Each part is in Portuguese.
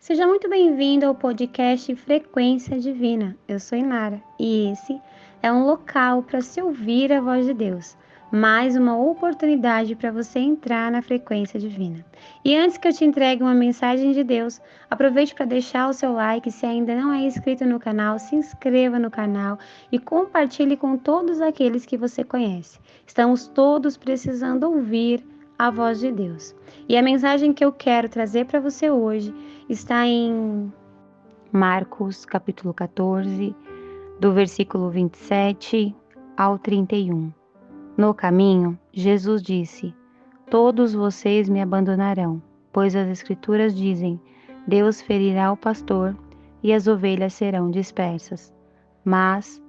Seja muito bem-vindo ao podcast Frequência Divina. Eu sou Inara e esse é um local para se ouvir a voz de Deus, mais uma oportunidade para você entrar na frequência divina. E antes que eu te entregue uma mensagem de Deus, aproveite para deixar o seu like. Se ainda não é inscrito no canal, se inscreva no canal e compartilhe com todos aqueles que você conhece. Estamos todos precisando ouvir a voz de Deus. E a mensagem que eu quero trazer para você hoje está em Marcos, capítulo 14, do versículo 27 ao 31. No caminho, Jesus disse: Todos vocês me abandonarão, pois as Escrituras dizem: Deus ferirá o pastor e as ovelhas serão dispersas. Mas,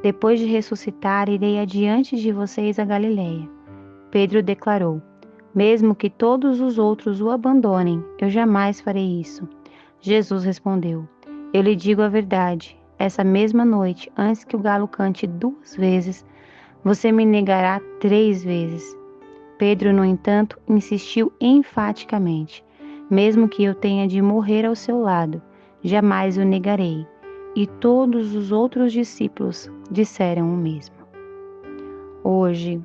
depois de ressuscitar, irei adiante de vocês a Galileia. Pedro declarou: Mesmo que todos os outros o abandonem, eu jamais farei isso. Jesus respondeu: Eu lhe digo a verdade. Essa mesma noite, antes que o galo cante 2 vezes, você me negará 3 vezes. Pedro, no entanto, insistiu enfaticamente: Mesmo que eu tenha de morrer ao seu lado, jamais o negarei. E todos os outros discípulos disseram o mesmo. Hoje,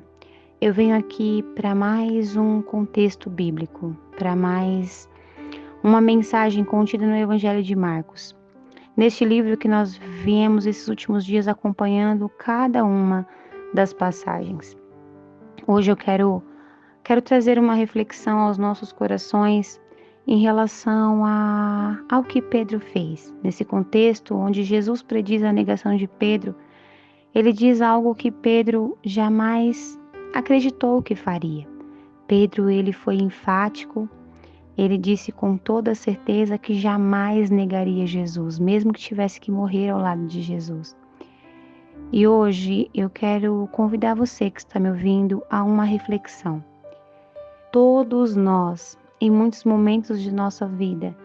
eu venho aqui para mais um contexto bíblico, para mais uma mensagem contida no Evangelho de Marcos. Neste livro que nós viemos esses últimos dias acompanhando cada uma das passagens. Hoje eu quero trazer uma reflexão aos nossos corações em relação ao que Pedro fez. Nesse contexto onde Jesus prediz a negação de Pedro, ele diz algo que Pedro jamais acreditou que faria. Pedro, ele foi enfático, ele disse com toda certeza que jamais negaria Jesus, mesmo que tivesse que morrer ao lado de Jesus. E hoje eu quero convidar você que está me ouvindo a uma reflexão. Todos nós, em muitos momentos de nossa vida,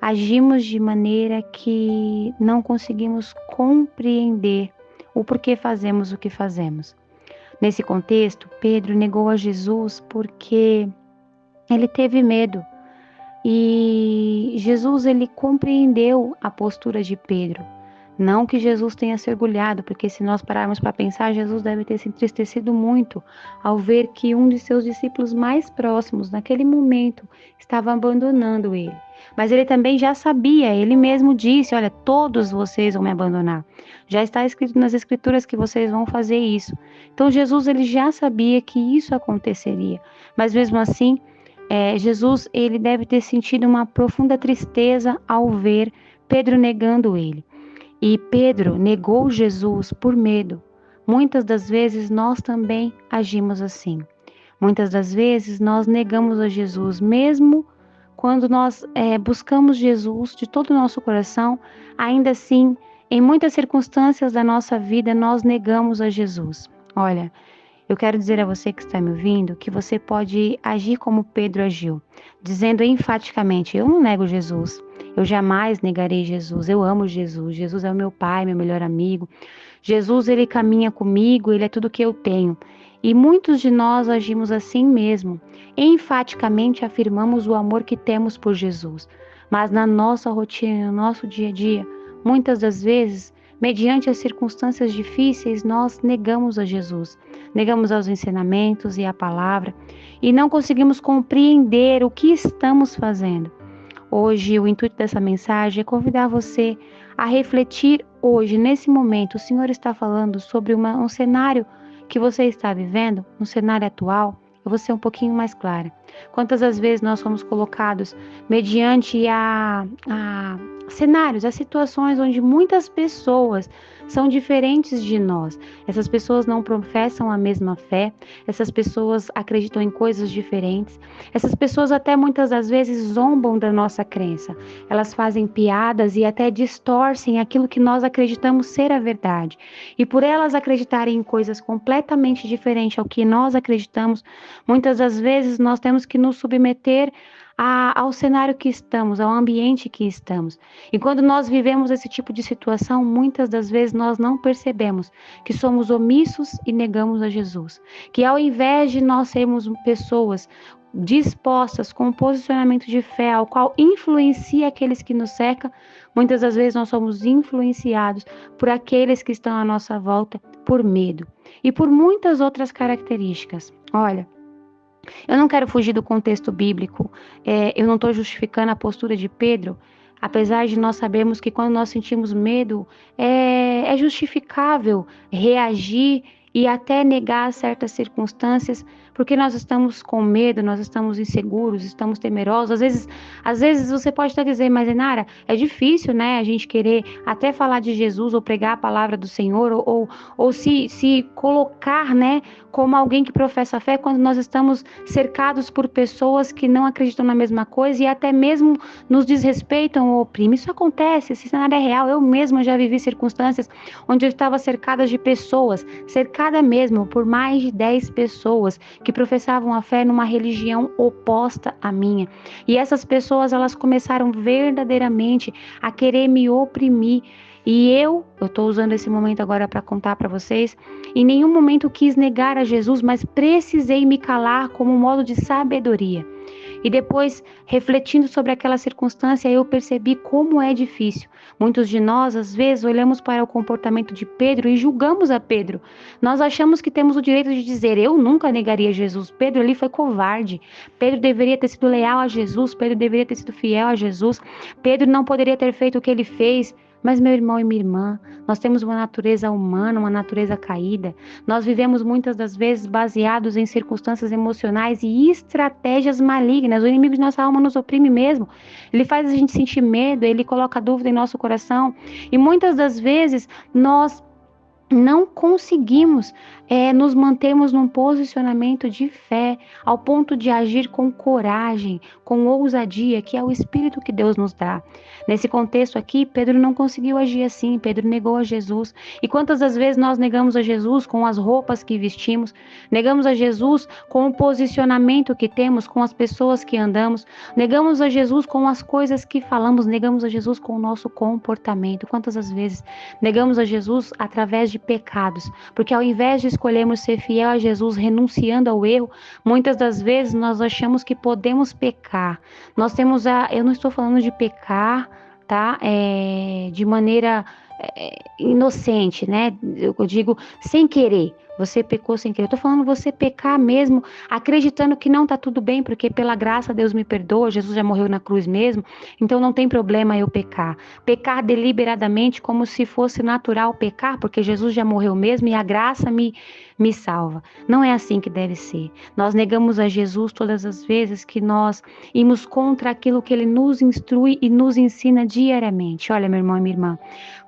agimos de maneira que não conseguimos compreender o porquê fazemos o que fazemos. Nesse contexto, Pedro negou a Jesus porque ele teve medo. E Jesus, ele compreendeu a postura de Pedro. Não que Jesus tenha se orgulhado, porque se nós pararmos para pensar, Jesus deve ter se entristecido muito ao ver que um de seus discípulos mais próximos, naquele momento, estava abandonando ele. Mas ele também já sabia, ele mesmo disse: Olha, todos vocês vão me abandonar. Já está escrito nas Escrituras que vocês vão fazer isso. Então Jesus, ele já sabia que isso aconteceria. Mas mesmo assim, Jesus, ele deve ter sentido uma profunda tristeza ao ver Pedro negando ele. E Pedro negou Jesus por medo. Muitas das vezes nós também agimos assim. Muitas das vezes nós negamos a Jesus, mesmo quando nós buscamos Jesus de todo o nosso coração, ainda assim, em muitas circunstâncias da nossa vida, nós negamos a Jesus. Olha, eu quero dizer a você que está me ouvindo que você pode agir como Pedro agiu, dizendo enfaticamente: Eu não nego Jesus, eu jamais negarei Jesus, eu amo Jesus, Jesus é o meu pai, meu melhor amigo, Jesus, ele caminha comigo, ele é tudo que eu tenho. E muitos de nós agimos assim mesmo, enfaticamente afirmamos o amor que temos por Jesus, mas na nossa rotina, no nosso dia a dia, muitas das vezes, mediante as circunstâncias difíceis, nós negamos a Jesus, negamos aos ensinamentos e à palavra e não conseguimos compreender o que estamos fazendo. Hoje, o intuito dessa mensagem é convidar você a refletir hoje, nesse momento. O Senhor está falando sobre um cenário que você está vivendo, um cenário atual. Eu vou ser um pouquinho mais clara. Quantas das vezes nós somos colocados mediante a cenários, a situações onde muitas pessoas são diferentes de nós. Essas pessoas não professam a mesma fé, essas pessoas acreditam em coisas diferentes, essas pessoas até muitas das vezes zombam da nossa crença. Elas fazem piadas e até distorcem aquilo que nós acreditamos ser a verdade. E por elas acreditarem em coisas completamente diferentes ao que nós acreditamos, muitas das vezes nós temos que nos submeter ao cenário que estamos, ao ambiente que estamos. E quando nós vivemos esse tipo de situação, muitas das vezes nós não percebemos que somos omissos e negamos a Jesus. Que ao invés de nós sermos pessoas dispostas com um posicionamento de fé, ao qual influencia aqueles que nos cercam, muitas das vezes nós somos influenciados por aqueles que estão à nossa volta, por medo e por muitas outras características. Olha, eu não quero fugir do contexto bíblico, eu não estou justificando a postura de Pedro, apesar de nós sabermos que quando nós sentimos medo, é justificável reagir e até negar certas circunstâncias, porque nós estamos com medo, nós estamos inseguros, estamos temerosos. Às vezes você pode até dizer, mas Inara, é difícil, né, a gente querer até falar de Jesus ou pregar a palavra do Senhor ou se colocar, né, como alguém que professa fé quando nós estamos cercados por pessoas que não acreditam na mesma coisa e até mesmo nos desrespeitam ou oprimem. Isso acontece, esse cenário é real. Eu mesma já vivi circunstâncias onde eu estava cercada de pessoas, cercada mesmo por mais de 10 pessoas que professavam a fé numa religião oposta à minha. E essas pessoas, elas começaram verdadeiramente a querer me oprimir. E eu estou usando esse momento agora para contar para vocês, em nenhum momento quis negar a Jesus, mas precisei me calar como um modo de sabedoria. E depois, refletindo sobre aquela circunstância, eu percebi como é difícil. Muitos de nós, às vezes, olhamos para o comportamento de Pedro e julgamos a Pedro. Nós achamos que temos o direito de dizer, eu nunca negaria Jesus. Pedro ali foi covarde. Pedro deveria ter sido leal a Jesus. Pedro deveria ter sido fiel a Jesus. Pedro não poderia ter feito o que ele fez. Mas, meu irmão e minha irmã, nós temos uma natureza humana, uma natureza caída. Nós vivemos muitas das vezes baseados em circunstâncias emocionais e estratégias malignas. O inimigo de nossa alma nos oprime mesmo. Ele faz a gente sentir medo, ele coloca dúvida em nosso coração. E muitas das vezes nós não conseguimos nos mantermos num posicionamento de fé, ao ponto de agir com coragem, com ousadia, que é o Espírito que Deus nos dá. Nesse contexto aqui, Pedro não conseguiu agir assim, Pedro negou a Jesus. E quantas das vezes nós negamos a Jesus com as roupas que vestimos, negamos a Jesus com o posicionamento que temos, com as pessoas que andamos, negamos a Jesus com as coisas que falamos, negamos a Jesus com o nosso comportamento. Quantas das vezes negamos a Jesus através de pecados, porque ao invés de escolhermos ser fiel a Jesus, renunciando ao erro, muitas das vezes nós achamos que podemos pecar. Nós temos eu não estou falando de pecar, tá? De maneira inocente, né? Eu digo sem querer. Você pecou sem querer. Eu tô falando você pecar mesmo, acreditando que não tá tudo bem, porque pela graça Deus me perdoa, Jesus já morreu na cruz mesmo, então não tem problema eu pecar. Pecar deliberadamente como se fosse natural pecar, porque Jesus já morreu mesmo e a graça me salva. Não é assim que deve ser. Nós negamos a Jesus todas as vezes que nós irmos contra aquilo que Ele nos instrui e nos ensina diariamente. Olha, meu irmão e minha irmã,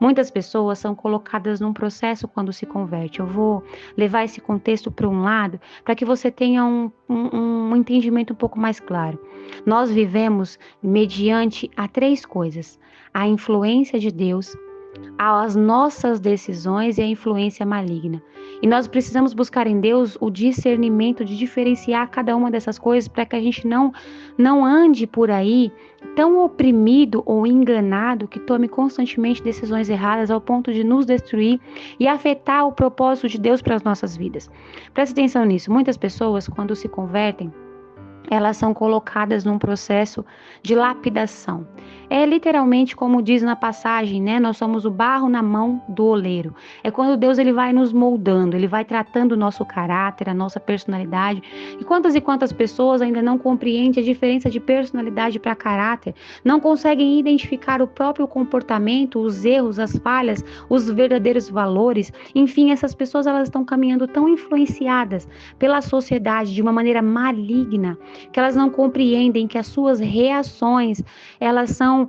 muitas pessoas são colocadas num processo quando se converte. Eu vou levar esse contexto para um lado, para que você tenha um entendimento um pouco mais claro. Nós vivemos mediante a 3 coisas: a influência de Deus, as nossas decisões e a influência maligna. E nós precisamos buscar em Deus o discernimento de diferenciar cada uma dessas coisas para que a gente não ande por aí tão oprimido ou enganado que tome constantemente decisões erradas ao ponto de nos destruir e afetar o propósito de Deus para as nossas vidas. Preste atenção nisso. Muitas pessoas, quando se convertem, elas são colocadas num processo de lapidação. É literalmente como diz na passagem, né? Nós somos o barro na mão do oleiro. É quando Deus ele vai nos moldando, ele vai tratando o nosso caráter, a nossa personalidade. E quantas pessoas ainda não compreendem a diferença de personalidade para caráter, não conseguem identificar o próprio comportamento, os erros, as falhas, os verdadeiros valores. Enfim, essas pessoas elas estão caminhando tão influenciadas pela sociedade de uma maneira maligna, que elas não compreendem que as suas reações, elas são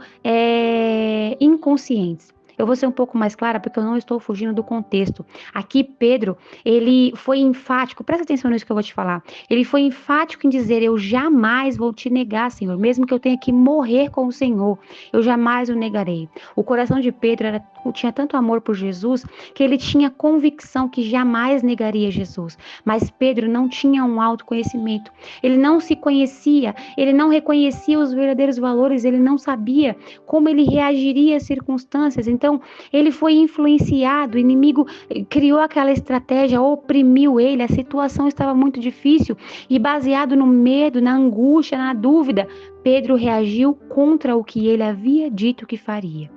inconscientes. Eu vou ser um pouco mais clara porque eu não estou fugindo do contexto. Aqui Pedro, ele foi enfático, presta atenção nisso que eu vou te falar. Ele foi enfático em dizer, eu jamais vou te negar, Senhor, mesmo que eu tenha que morrer com o Senhor, eu jamais o negarei. O coração de Pedro tinha tanto amor por Jesus, que ele tinha convicção que jamais negaria Jesus. Mas Pedro não tinha um autoconhecimento, ele não se conhecia, ele não reconhecia os verdadeiros valores, ele não sabia como ele reagiria às circunstâncias. Então, Então, ele foi influenciado, o inimigo criou aquela estratégia, oprimiu ele, a situação estava muito difícil e baseado no medo, na angústia, na dúvida, Pedro reagiu contra o que ele havia dito que faria.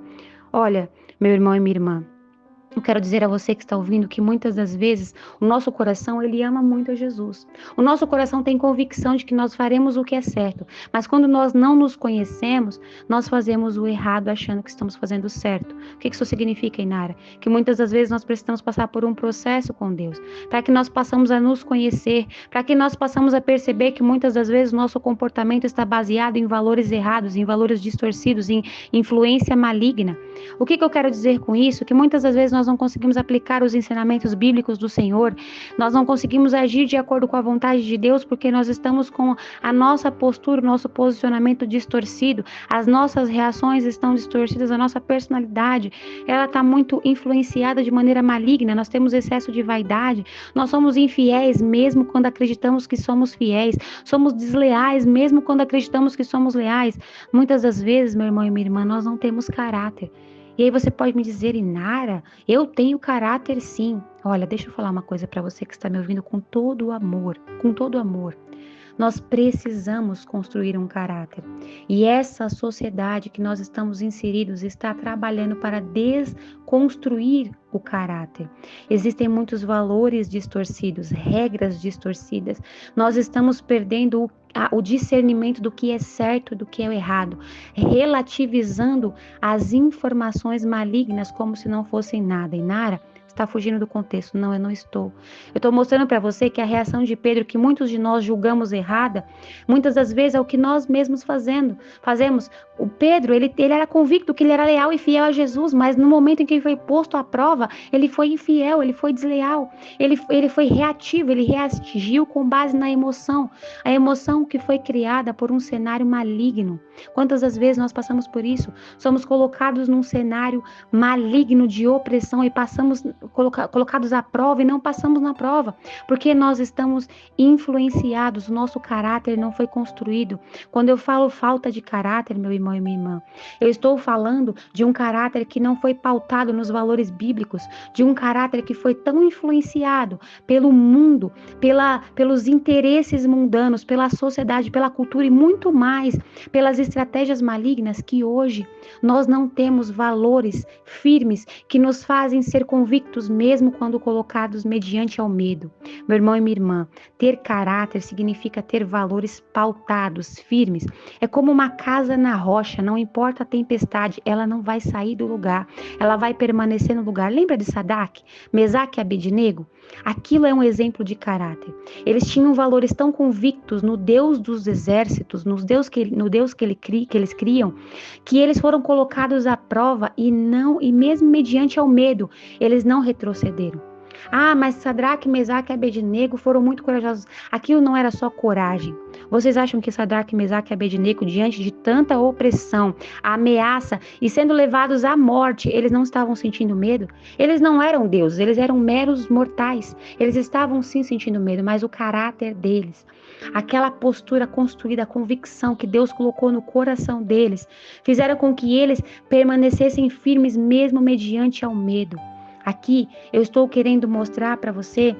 Olha, meu irmão e minha irmã, eu quero dizer a você que está ouvindo que muitas das vezes o nosso coração, ele ama muito a Jesus. O nosso coração tem convicção de que nós faremos o que é certo. Mas quando nós não nos conhecemos, nós fazemos o errado achando que estamos fazendo o certo. O que isso significa, Inara? Que muitas das vezes nós precisamos passar por um processo com Deus. Para que nós possamos a nos conhecer. Para que nós possamos a perceber que muitas das vezes o nosso comportamento está baseado em valores errados, em valores distorcidos, em influência maligna. O que eu quero dizer com isso? Que muitas das vezes nós não conseguimos aplicar os ensinamentos bíblicos do Senhor, nós não conseguimos agir de acordo com a vontade de Deus, porque nós estamos com a nossa postura, o nosso posicionamento distorcido, as nossas reações estão distorcidas, a nossa personalidade, ela está muito influenciada de maneira maligna, nós temos excesso de vaidade, nós somos infiéis mesmo quando acreditamos que somos fiéis, somos desleais mesmo quando acreditamos que somos leais. Muitas das vezes, meu irmão e minha irmã, nós não temos caráter. E aí você pode me dizer, Inara, eu tenho caráter sim. Olha, deixa eu falar uma coisa para você que está me ouvindo com todo o amor, com todo amor. Nós precisamos construir um caráter. E essa sociedade que nós estamos inseridos está trabalhando para desconstruir o caráter. Existem muitos valores distorcidos, regras distorcidas. Nós estamos perdendo o discernimento do que é certo e do que é errado, relativizando as informações malignas como se não fossem nada. Inara, está fugindo do contexto. Não, eu não estou. Eu estou mostrando para você que a reação de Pedro, que muitos de nós julgamos errada, muitas das vezes é o que nós mesmos fazemos. O Pedro, ele era convicto que ele era leal e fiel a Jesus, mas no momento em que ele foi posto à prova, ele foi infiel, ele foi desleal, ele foi reativo, ele reagiu com base na emoção, a emoção que foi criada por um cenário maligno. Quantas das vezes nós passamos por isso? Somos colocados num cenário maligno de opressão e passamos colocados à prova e não passamos na prova, porque nós estamos influenciados, o nosso caráter não foi construído. Quando eu falo falta de caráter, meu irmão e minha irmã, eu estou falando de um caráter que não foi pautado nos valores bíblicos, de um caráter que foi tão influenciado pelo mundo, pelos interesses mundanos, pela sociedade, pela cultura e muito mais, pelas estratégias malignas, que hoje nós não temos valores firmes que nos fazem ser convictos mesmo quando colocados mediante ao medo. Meu irmão e minha irmã, ter caráter significa ter valores pautados, firmes. É como uma casa na rocha, não importa a tempestade, ela não vai sair do lugar, ela vai permanecer no lugar. Lembra de Sadraque, Mesaque e Abednego? Aquilo é um exemplo de caráter. Eles tinham valores tão convictos no Deus dos exércitos, no Deus que eles criam, que eles foram colocados à prova e mesmo mediante ao medo, eles não retrocederam. Mas Sadraque, Mesaque e Abednego foram muito corajosos. Aquilo não era só coragem. Vocês acham que Sadraque, Mesaque e Abednego, diante de tanta opressão, ameaça e sendo levados à morte, eles não estavam sentindo medo? Eles não eram deuses, eles eram meros mortais. Eles estavam sim sentindo medo, mas o caráter deles, aquela postura construída, a convicção que Deus colocou no coração deles, fizeram com que eles permanecessem firmes mesmo mediante ao medo. Aqui eu estou querendo mostrar para você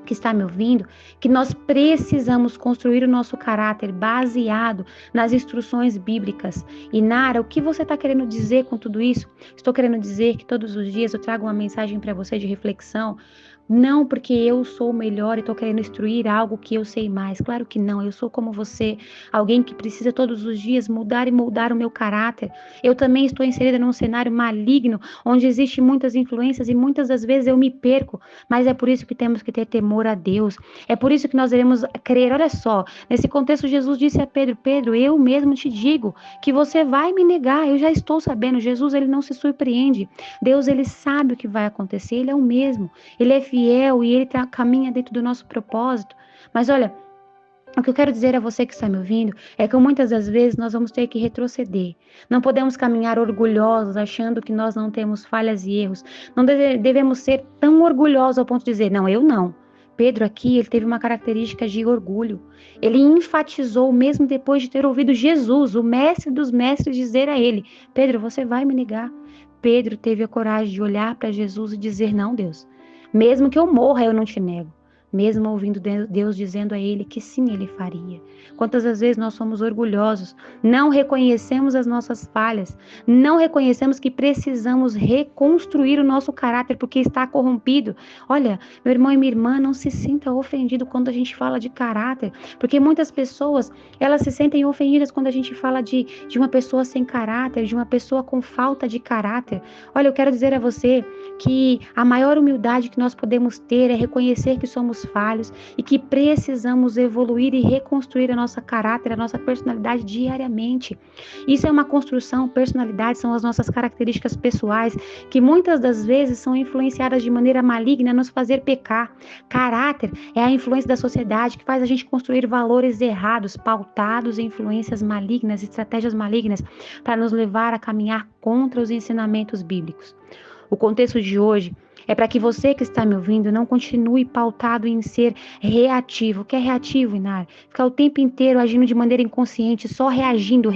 que está me ouvindo, que nós precisamos construir o nosso caráter baseado nas instruções bíblicas. E Nara, o que você está querendo dizer com tudo isso? Estou querendo dizer que todos os dias eu trago uma mensagem para você de reflexão, não porque eu sou melhor e estou querendo instruir algo que eu sei mais. Claro que não, eu sou como você, alguém que precisa todos os dias mudar e moldar o meu caráter. Eu também estou inserida num cenário maligno, onde existem muitas influências e muitas das vezes eu me perco, mas é por isso que temos que ter temor a Deus. É por isso que nós devemos crer. Olha só, nesse contexto Jesus disse a Pedro, Pedro, eu mesmo te digo que você vai me negar, eu já estou sabendo. Jesus, ele não se surpreende. Deus, ele sabe o que vai acontecer, ele é o mesmo, ele é fiel e ele caminha dentro do nosso propósito. Mas olha, o que eu quero dizer a você que está me ouvindo é que muitas das vezes nós vamos ter que retroceder. Não podemos caminhar orgulhosos, achando que nós não temos falhas e erros. Não devemos ser tão orgulhosos ao ponto de dizer, não, eu não. Pedro aqui, ele teve uma característica de orgulho. Ele enfatizou, mesmo depois de ter ouvido Jesus, o mestre dos mestres, dizer a ele, Pedro, você vai me negar. Pedro teve a coragem de olhar para Jesus e dizer: não, Deus, mesmo que eu morra, eu não te nego. Mesmo ouvindo Deus dizendo a ele que sim, ele faria. Quantas das vezes nós somos orgulhosos, não reconhecemos as nossas falhas, não reconhecemos que precisamos reconstruir o nosso caráter porque está corrompido. Olha, meu irmão e minha irmã, não se sinta ofendido quando a gente fala de caráter, porque muitas pessoas, elas se sentem ofendidas quando a gente fala de uma pessoa sem caráter, de uma pessoa com falta de caráter. Olha, eu quero dizer a você que a maior humildade que nós podemos ter é reconhecer que somos falhos e que precisamos evoluir e reconstruir a nossa caráter, a nossa personalidade diariamente. Isso é uma construção, personalidade são as nossas características pessoais que muitas das vezes são influenciadas de maneira maligna a nos fazer pecar. Caráter é a influência da sociedade que faz a gente construir valores errados, pautados em influências malignas, estratégias malignas, para nos levar a caminhar contra os ensinamentos bíblicos. O contexto de hoje é para que você que está me ouvindo não continue pautado em ser reativo. O que é reativo, Inar? Ficar o tempo inteiro agindo de maneira inconsciente, só reagindo.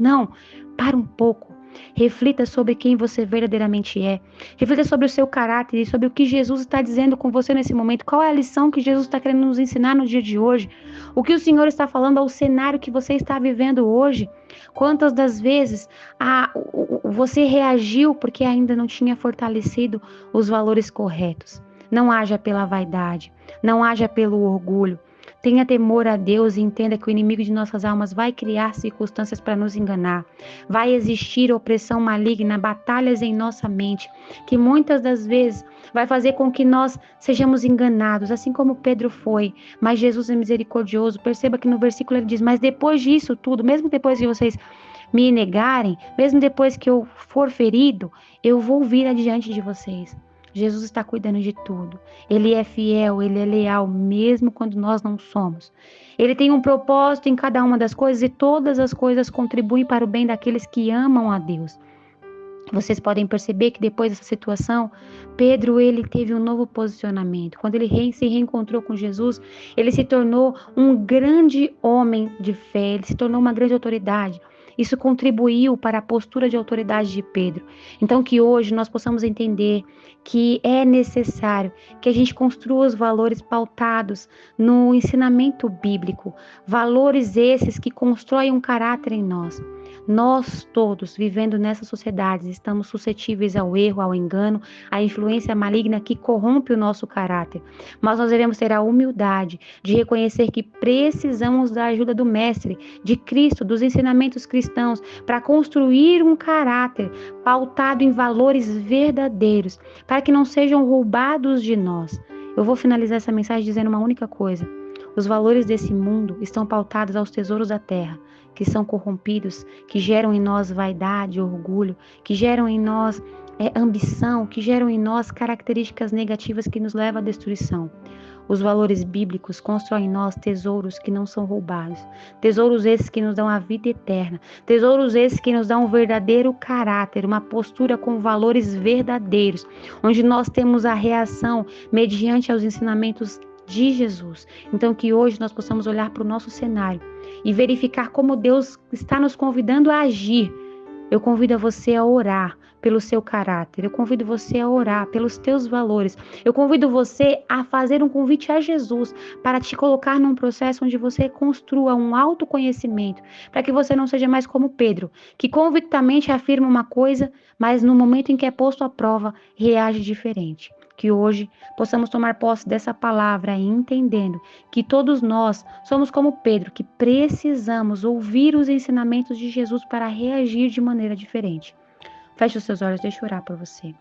Não, para um pouco. Reflita sobre quem você verdadeiramente é. Reflita sobre o seu caráter e sobre o que Jesus está dizendo com você nesse momento. Qual é a lição que Jesus está querendo nos ensinar no dia de hoje? O que o Senhor está falando ao cenário que você está vivendo hoje? Quantas das vezes você reagiu porque ainda não tinha fortalecido os valores corretos? Não haja pela vaidade, não haja pelo orgulho. Tenha temor a Deus e entenda que o inimigo de nossas almas vai criar circunstâncias para nos enganar. Vai existir opressão maligna, batalhas em nossa mente, que muitas das vezes vai fazer com que nós sejamos enganados, assim como Pedro foi. Mas Jesus é misericordioso. Perceba que no versículo ele diz: mas depois disso tudo, mesmo depois que vocês me negarem, mesmo depois que eu for ferido, eu vou vir adiante de vocês. Jesus está cuidando de tudo. Ele é fiel, ele é leal, mesmo quando nós não somos. Ele tem um propósito em cada uma das coisas e todas as coisas contribuem para o bem daqueles que amam a Deus. Vocês podem perceber que depois dessa situação, Pedro ele teve um novo posicionamento. Quando ele se reencontrou com Jesus, ele se tornou um grande homem de fé, ele se tornou uma grande autoridade. Isso contribuiu para a postura de autoridade de Pedro. Então que hoje nós possamos entender que é necessário que a gente construa os valores pautados no ensinamento bíblico. Valores esses que constroem um caráter em nós. Nós todos, vivendo nessa sociedade, estamos suscetíveis ao erro, ao engano, à influência maligna que corrompe o nosso caráter. Mas nós devemos ter a humildade de reconhecer que precisamos da ajuda do Mestre, de Cristo, dos ensinamentos cristãos, para construir um caráter pautado em valores verdadeiros, para que não sejam roubados de nós. Eu vou finalizar essa mensagem dizendo uma única coisa. Os valores desse mundo estão pautados aos tesouros da terra, que são corrompidos, que geram em nós vaidade, orgulho, que geram em nós ambição, que geram em nós características negativas que nos levam à destruição. Os valores bíblicos constroem em nós tesouros que não são roubados, tesouros esses que nos dão a vida eterna, tesouros esses que nos dão um verdadeiro caráter, uma postura com valores verdadeiros, onde nós temos a reação mediante aos ensinamentos de Jesus. Então que hoje nós possamos olhar para o nosso cenário e verificar como Deus está nos convidando a agir. Eu convido você a orar pelo seu caráter, eu convido você a orar pelos teus valores, eu convido você a fazer um convite a Jesus para te colocar num processo onde você construa um autoconhecimento, para que você não seja mais como Pedro, que convictamente afirma uma coisa, mas no momento em que é posto à prova, reage diferente. Que hoje possamos tomar posse dessa palavra e entendendo que todos nós somos como Pedro, que precisamos ouvir os ensinamentos de Jesus para reagir de maneira diferente. Feche os seus olhos, deixa eu orar por você.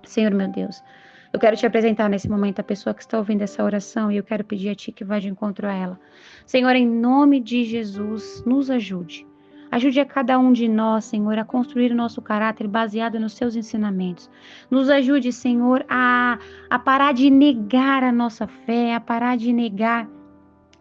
Senhor meu Deus, eu quero te apresentar nesse momento a pessoa que está ouvindo essa oração e eu quero pedir a Ti que vá de encontro a ela. Senhor, em nome de Jesus, nos ajude. Ajude a cada um de nós, Senhor, a construir o nosso caráter baseado nos seus ensinamentos. Nos ajude, Senhor, a parar de negar a nossa fé, a parar de negar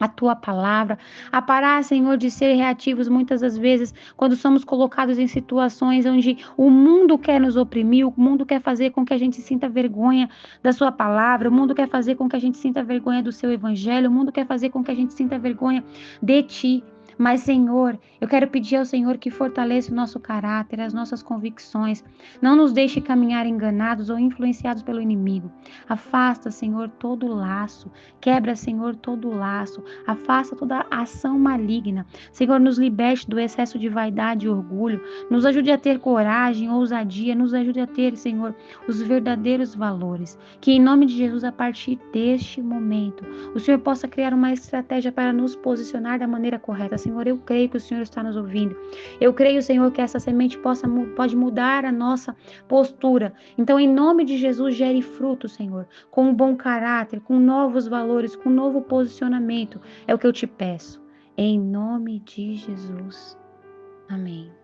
a Tua palavra, a parar, Senhor, de ser reativos muitas das vezes quando somos colocados em situações onde o mundo quer nos oprimir, o mundo quer fazer com que a gente sinta vergonha da Sua palavra, o mundo quer fazer com que a gente sinta vergonha do Seu evangelho, o mundo quer fazer com que a gente sinta vergonha de Ti. Mas, Senhor, eu quero pedir ao Senhor que fortaleça o nosso caráter, as nossas convicções. Não nos deixe caminhar enganados ou influenciados pelo inimigo. Afasta, Senhor, todo laço. Quebra, Senhor, todo laço. Afasta toda ação maligna. Senhor, nos liberte do excesso de vaidade e orgulho. Nos ajude a ter coragem, ousadia. Nos ajude a ter, Senhor, os verdadeiros valores. Que em nome de Jesus, a partir deste momento, o Senhor possa criar uma estratégia para nos posicionar da maneira correta. Senhor, eu creio que o Senhor está nos ouvindo. Eu creio, Senhor, que essa semente pode mudar a nossa postura. Então, em nome de Jesus, gere fruto, Senhor, com um bom caráter, com novos valores, com um novo posicionamento. É o que eu te peço. Em nome de Jesus. Amém.